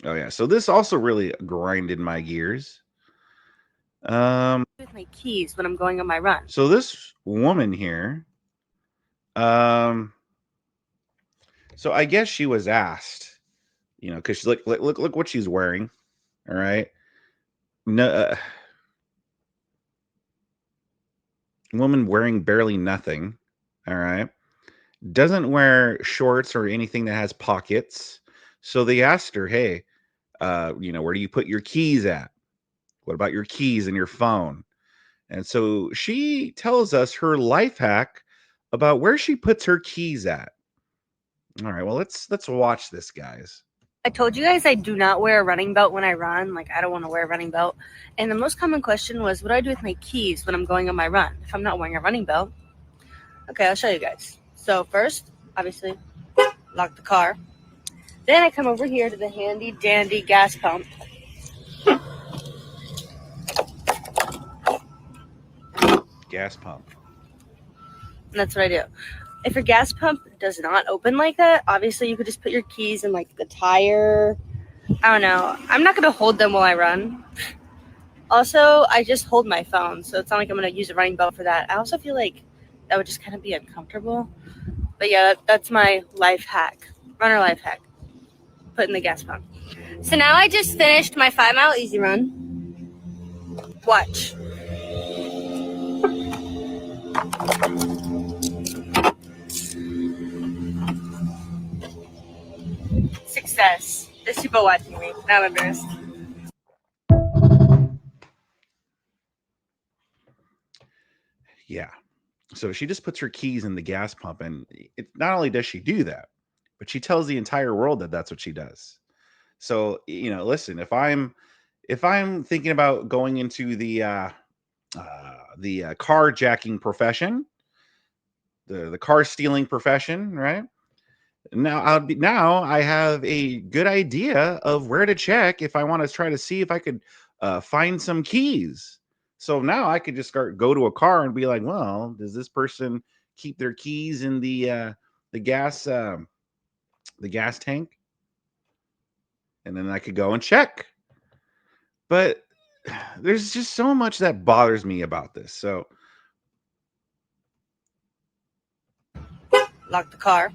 Oh yeah. So this also really grinded my gears. With my keys when I'm going on my run. So this woman here, um, so I guess she was asked, because look what she's wearing. All right, no, woman wearing barely nothing. All right, doesn't wear shorts or anything that has pockets. So they asked her, "Hey, where do you put your keys at? What about your keys and your phone?" And so she tells us her life hack about where she puts her keys at. All right, well let's watch this, guys. I told you guys I do not wear a running belt when I run. Like, I don't want to wear a running belt. And the most common question was, what do I do with my keys when I'm going on my run if I'm not wearing a running belt? Okay, I'll show you guys. So, first, obviously, lock the car. Then I come over here to the handy dandy gas pump. Gas pump. And that's what I do. If your gas pump does not open like that, obviously you could just put your keys in like the tire. I don't know. I'm not gonna hold them while I run. Also, I just hold my phone, so it's not like I'm gonna use a running belt for that. I also feel like that would just kind of be uncomfortable. But yeah, that's my life hack, runner life hack. Put in the gas pump. So now I just finished my 5 mile easy run. Watch. Success. There's people watching me. Now I'm embarrassed. Yeah. So she just puts her keys in the gas pump, and not only does she do that, but she tells the entire world that that's what she does. So listen, if I'm thinking about going into the carjacking profession, the car stealing profession, right? Now I have a good idea of where to check if I want to try to see if I could find some keys. So now I could just go to a car and be like, well, does this person keep their keys in the gas the gas tank? And then I could go and check. But there's just so much that bothers me about this. So Lock the car.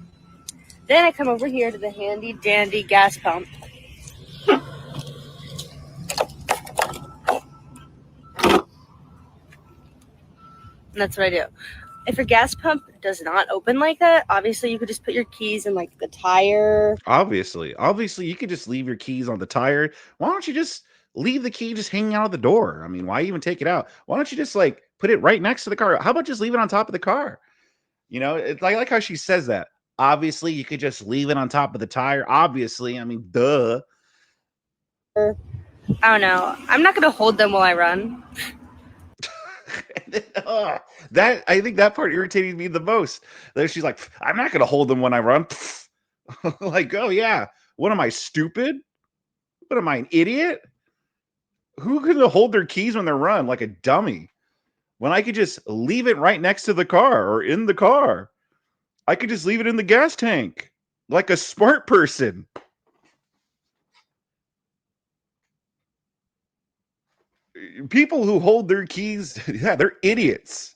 Then I come over here to the handy dandy gas pump. And that's what I do. If your gas pump does not open like that, obviously you could just put your keys in like the tire. obviously, you could just leave your keys on the tire. Why don't you just leave the key just hanging out of the door? I mean, why even take it out? Why don't you just like put it right next to the car? How about just leave it on top of the car? It's like how she says that. Obviously, you could just leave it on top of the tire. Obviously, I mean, duh. I don't know. I'm not gonna hold them while I run. That I think that part irritated me the most. That she's like, I'm not gonna hold them when I run. Like, oh yeah, what am I, stupid? What am I, an idiot? Who could hold their keys when they run like a dummy? When I could just leave it right next to the car or in the car. I could just leave it in the gas tank like a smart person. People who hold their keys, yeah, they're idiots.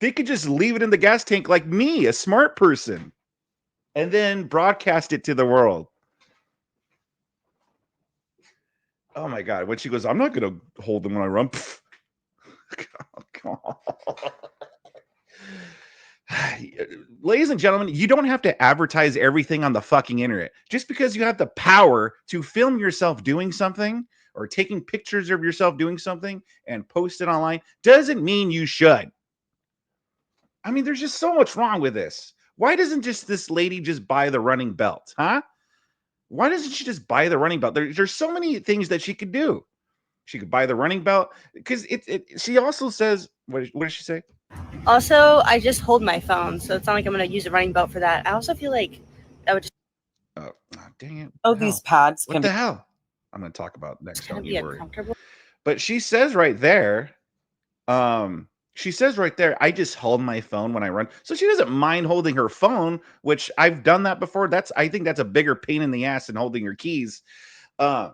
They could just leave it in the gas tank like me, a smart person, and then broadcast it to the world. Oh my God. When she goes, I'm not going to hold them when I run. Ladies and gentlemen, you don't have to advertise everything on the fucking internet. Just because you have the power to film yourself doing something or taking pictures of yourself doing something and post it online doesn't mean you should. I mean, there's just so much wrong with this. Why doesn't just this lady just buy the running belt, huh? Why doesn't she just buy the running belt? There's so many things that she could do. She could buy the running belt because she also says, what does she say? Also, I just hold my phone, so it's not like I'm gonna use a running belt for that. I also feel like that would just Oh, dang it. Oh, these pads What can the be. hell? I'm going to talk about next. kind Don't of you be worry. uncomfortable. But she says right there, she says right there, I just hold my phone when I run. So she doesn't mind holding her phone, which I've done that before. I think that's a bigger pain in the ass than holding your keys. Uh,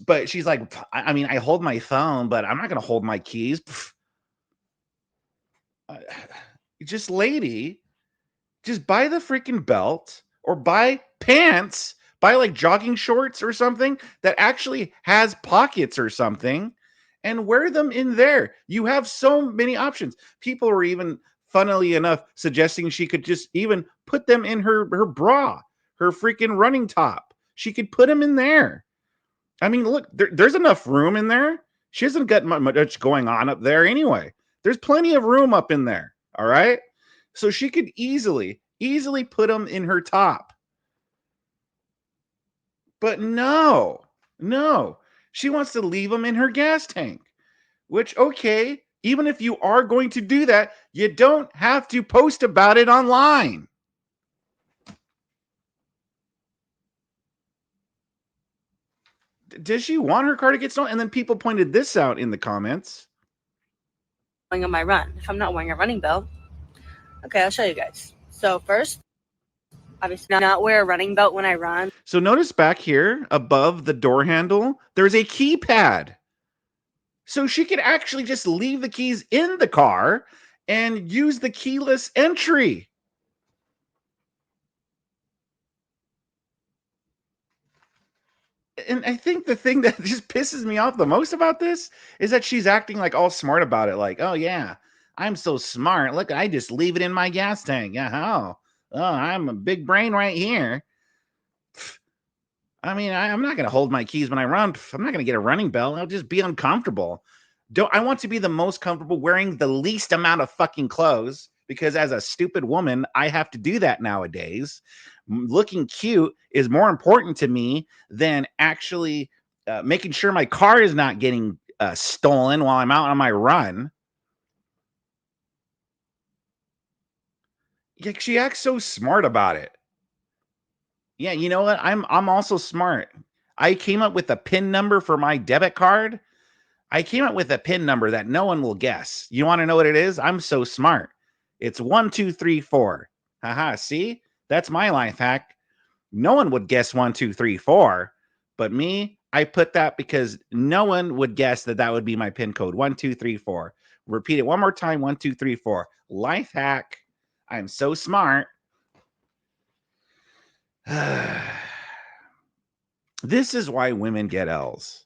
but she's like, I mean, I hold my phone, but I'm not gonna hold my keys. Uh, just lady, just buy the freaking belt or buy pants, buy like jogging shorts or something that actually has pockets or something and wear them in there. You have so many options. People were even, funnily enough, suggesting she could just even put them in her bra, her freaking running top. She could put them in there. I mean, look, there's enough room in there. She hasn't got much going on up there anyway. There's plenty of room up in there. All right. So she could easily put them in her top. But no, she wants to leave them in her gas tank, which, okay, even if you are going to do that, you don't have to post about it online. Does she want her car to get stolen? And then people pointed this out in the comments. On my run if I'm not wearing a running belt. Okay, I'll show you guys. So first, obviously not wear a running belt when I run. So notice back here above the door handle, there's a keypad. So she could actually just leave the keys in the car and use the keyless entry. And I think the thing that just pisses me off the most about this is that she's acting like all smart about it. Like, oh yeah, I'm so smart. Look, I just leave it in my gas tank. Yeah, oh, I'm a big brain right here. I mean, I'm not going to hold my keys when I run. I'm not going to get a running belt. I'll just be uncomfortable. Don't I want to be the most comfortable wearing the least amount of fucking clothes because as a stupid woman, I have to do that nowadays. Looking cute is more important to me than actually making sure my car is not getting stolen while I'm out on my run. Yeah, she acts so smart about it. Yeah, you know what? I'm also smart. I came up with a PIN number for my debit card. I came up with a PIN number that no one will guess. You want to know what it is? I'm so smart. It's 1234. Haha, see? That's my life hack. No one would guess 1234, but me, I put that because no one would guess that that would be my PIN code 1234. Repeat it one more time 1234. Life hack. I'm so smart. This is why women get L's.